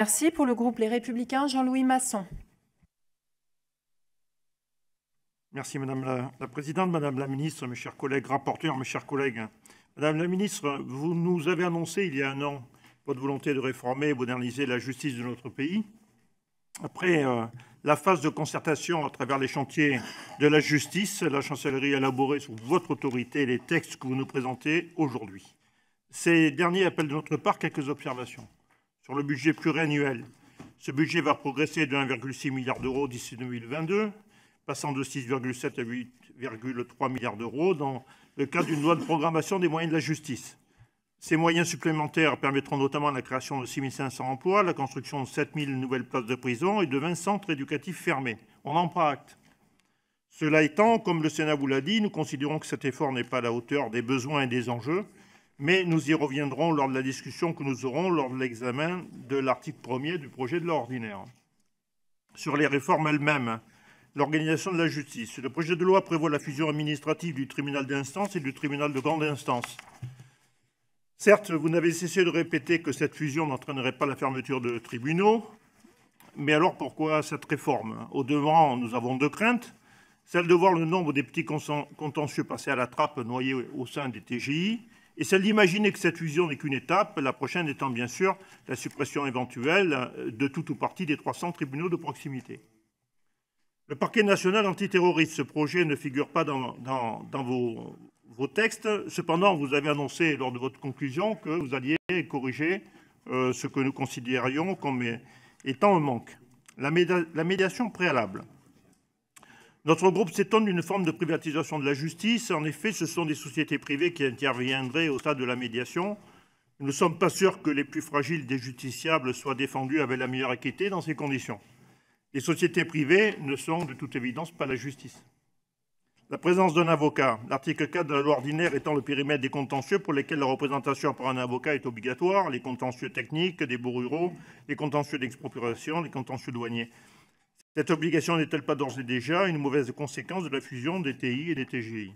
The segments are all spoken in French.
Merci. Pour le groupe Les Républicains, Jean-Louis Masson. Merci Madame la Présidente, Madame la Ministre, mes chers collègues rapporteurs, mes chers collègues. Madame la Ministre, vous nous avez annoncé il y a un an votre volonté de réformer et moderniser la justice de notre pays. Après la phase de concertation à travers les chantiers de la justice, la chancellerie a élaboré sous votre autorité les textes que vous nous présentez aujourd'hui. Ces derniers appellent de notre part quelques observations. Sur le budget pluriannuel, ce budget va progresser de 1,6 milliard d'euros d'ici 2022, passant de 6,7 à 8,3 milliards d'euros dans le cadre d'une loi de programmation des moyens de la justice. Ces moyens supplémentaires permettront notamment la création de 6 500 emplois, la construction de 7 000 nouvelles places de prison et de 20 centres éducatifs fermés. On en prend acte. Cela étant, comme le Sénat vous l'a dit, nous considérons que cet effort n'est pas à la hauteur des besoins et des enjeux, mais nous y reviendrons lors de la discussion que nous aurons lors de l'examen de l'article 1er du projet de loi ordinaire. Sur les réformes elles-mêmes, l'organisation de la justice. Le projet de loi prévoit la fusion administrative du tribunal d'instance et du tribunal de grande instance. Certes, vous n'avez cessé de répéter que cette fusion n'entraînerait pas la fermeture de tribunaux, mais alors pourquoi cette réforme? Au-devant, nous avons deux craintes. Celle de voir le nombre des petits contentieux passer à la trappe noyés au sein des TGI, et celle d'imaginer que cette fusion n'est qu'une étape, la prochaine étant bien sûr la suppression éventuelle de tout ou partie des 300 tribunaux de proximité. Le parquet national antiterroriste, ce projet ne figure pas dans vos textes. Cependant, vous avez annoncé lors de votre conclusion que vous alliez corriger ce que nous considérions comme étant un manque. La médiation préalable. Notre groupe s'étonne d'une forme de privatisation de la justice. En effet, ce sont des sociétés privées qui interviendraient au stade de la médiation. Nous ne sommes pas sûrs que les plus fragiles des justiciables soient défendus avec la meilleure équité dans ces conditions. Les sociétés privées ne sont de toute évidence pas la justice. La présence d'un avocat, l'article 4 de la loi ordinaire étant le périmètre des contentieux pour lesquels la représentation par un avocat est obligatoire, les contentieux techniques, des baux ruraux, les contentieux d'expropriation, les contentieux douaniers. Cette obligation n'est-elle pas d'ores et déjà une mauvaise conséquence de la fusion des TI et des TGI?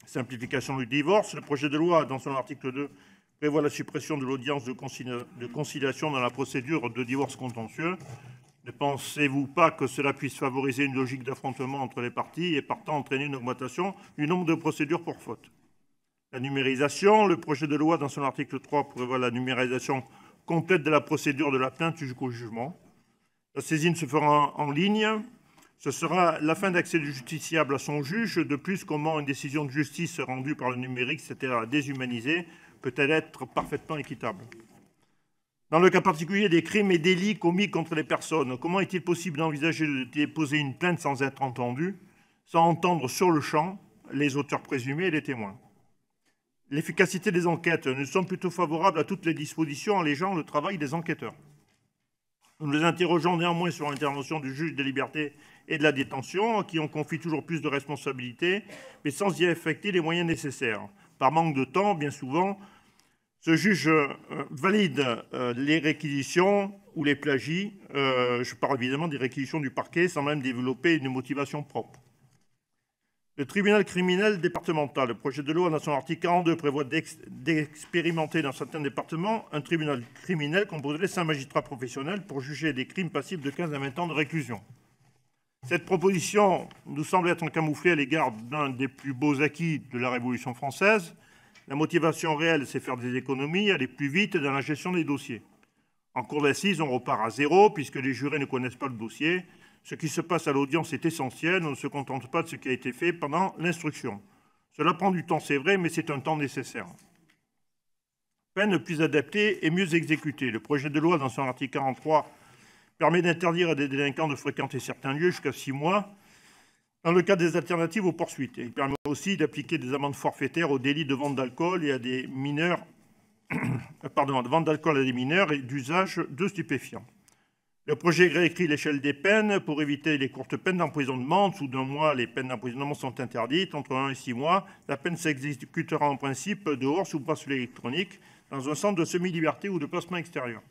Simplification du divorce. Le projet de loi, dans son article 2, prévoit la suppression de l'audience de conciliation dans la procédure de divorce contentieux. Ne pensez-vous pas que cela puisse favoriser une logique d'affrontement entre les parties et partant entraîner une augmentation du nombre de procédures pour faute? La numérisation, le projet de loi dans son article 3 prévoit la numérisation complète de la procédure de la plainte jusqu'au jugement. La saisine se fera en ligne. Ce sera la fin d'accès du justiciable à son juge. De plus, comment une décision de justice rendue par le numérique, c'est-à-dire déshumanisée, peut-elle être parfaitement équitable? Dans le cas particulier des crimes et délits commis contre les personnes, comment est-il possible d'envisager de déposer une plainte sans être entendu, sans entendre sur le champ les auteurs présumés et les témoins? L'efficacité des enquêtes. Nous sommes plutôt favorables à toutes les dispositions allégeant le travail des enquêteurs. Nous nous interrogeons néanmoins sur l'intervention du juge des libertés et de la détention, à qui on confie toujours plus de responsabilités, mais sans y affecter les moyens nécessaires. Par manque de temps, bien souvent, ce juge valide les réquisitions ou les plagies. Je parle évidemment des réquisitions du parquet, sans même développer une motivation propre. Le tribunal criminel départemental, le projet de loi dans son article 42 prévoit d'expérimenter dans certains départements un tribunal criminel composé de 5 magistrats professionnels pour juger des crimes passibles de 15 à 20 ans de réclusion. Cette proposition nous semble être camouflée à l'égard d'un des plus beaux acquis de la Révolution française. La motivation réelle, c'est faire des économies, aller plus vite dans la gestion des dossiers. En cour d'assises, on repart à zéro puisque les jurés ne connaissent pas le dossier. Ce qui se passe à l'audience est essentiel. On ne se contente pas de ce qui a été fait pendant l'instruction. Cela prend du temps, c'est vrai, mais c'est un temps nécessaire. Peine plus adaptée et mieux exécutée. Le projet de loi, dans son article 43, permet d'interdire à des délinquants de fréquenter certains lieux jusqu'à 6 mois dans le cas des alternatives aux poursuites. Il permet aussi d'appliquer des amendes forfaitaires aux délits de vente d'alcool et à des mineurs, de vente d'alcool à des mineurs et d'usage de stupéfiants. Le projet réécrit l'échelle des peines pour éviter les courtes peines d'emprisonnement. En dessous d'1 mois, les peines d'emprisonnement sont interdites. Entre 1 et 6 mois, la peine s'exécutera en principe dehors sous bracelet électronique, dans un centre de semi-liberté ou de placement extérieur.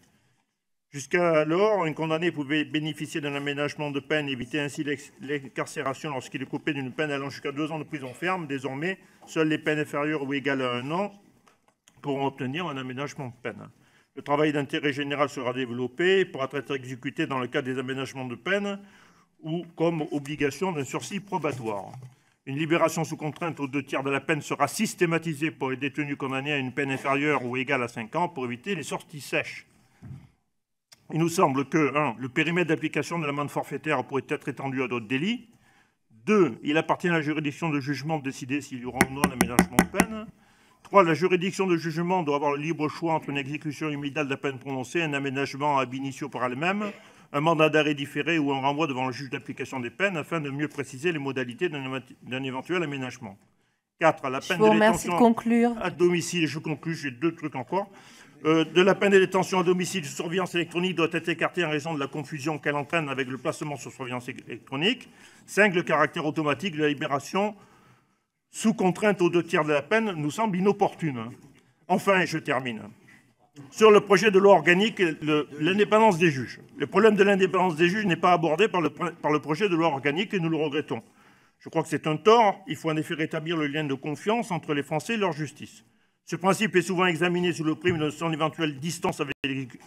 Jusqu'alors, un condamné pouvait bénéficier d'un aménagement de peine, éviter ainsi l'incarcération lorsqu'il est coupé d'une peine allant jusqu'à 2 ans de prison ferme. Désormais, seules les peines inférieures ou égales à 1 an pourront obtenir un aménagement de peine. Le travail d'intérêt général sera développé et pourra être exécuté dans le cadre des aménagements de peine ou comme obligation d'un sursis probatoire. Une libération sous contrainte aux 2/3 de la peine sera systématisée pour les détenus condamnés à une peine inférieure ou égale à 5 ans pour éviter les sorties sèches. Il nous semble que, 1, le périmètre d'application de l'amende forfaitaire pourrait être étendu à d'autres délits. 2, il appartient à la juridiction de jugement de décider s'il y aura ou non un aménagement de peine. 3, la juridiction de jugement doit avoir le libre choix entre une exécution immédiate de la peine prononcée, un aménagement ab initio par elle-même, un mandat d'arrêt différé ou un renvoi devant le juge d'application des peines afin de mieux préciser les modalités d'un éventuel aménagement. 4, la peine de détention à domicile, je conclus, j'ai 2 trucs encore. De la peine de détention à domicile de surveillance électronique doit être écartée en raison de la confusion qu'elle entraîne avec le placement sur surveillance électronique. 5, le caractère automatique de la libération sous contrainte aux 2/3 de la peine nous semble inopportune. Enfin, je termine. Sur le projet de loi organique, l'indépendance des juges. Le problème de l'indépendance des juges n'est pas abordé par le projet de loi organique et nous le regrettons. Je crois que c'est un tort. Il faut en effet rétablir le lien de confiance entre les Français et leur justice. Ce principe est souvent examiné sous le prisme de son éventuelle distance avec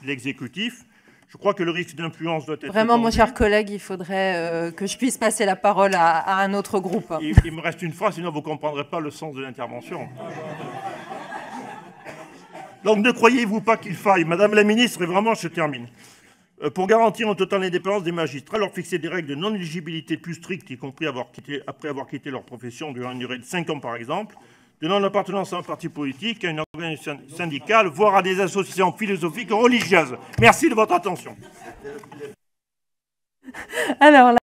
l'exécutif. Je crois que le risque d'influence doit être... Vraiment, mon cher collègue, il faudrait que je puisse passer la parole à un autre groupe. Il me reste une phrase, sinon vous ne comprendrez pas le sens de l'intervention. Donc ne croyez-vous pas qu'il faille, Madame la Ministre, et vraiment je termine, pour garantir en totale indépendance des magistrats, leur fixer des règles de non-éligibilité plus strictes, y compris après avoir quitté leur profession durant une durée de 5 ans par exemple, de non-appartenance à un parti politique, à une organisation syndicale, voire à des associations philosophiques ou religieuses. Merci de votre attention. Alors,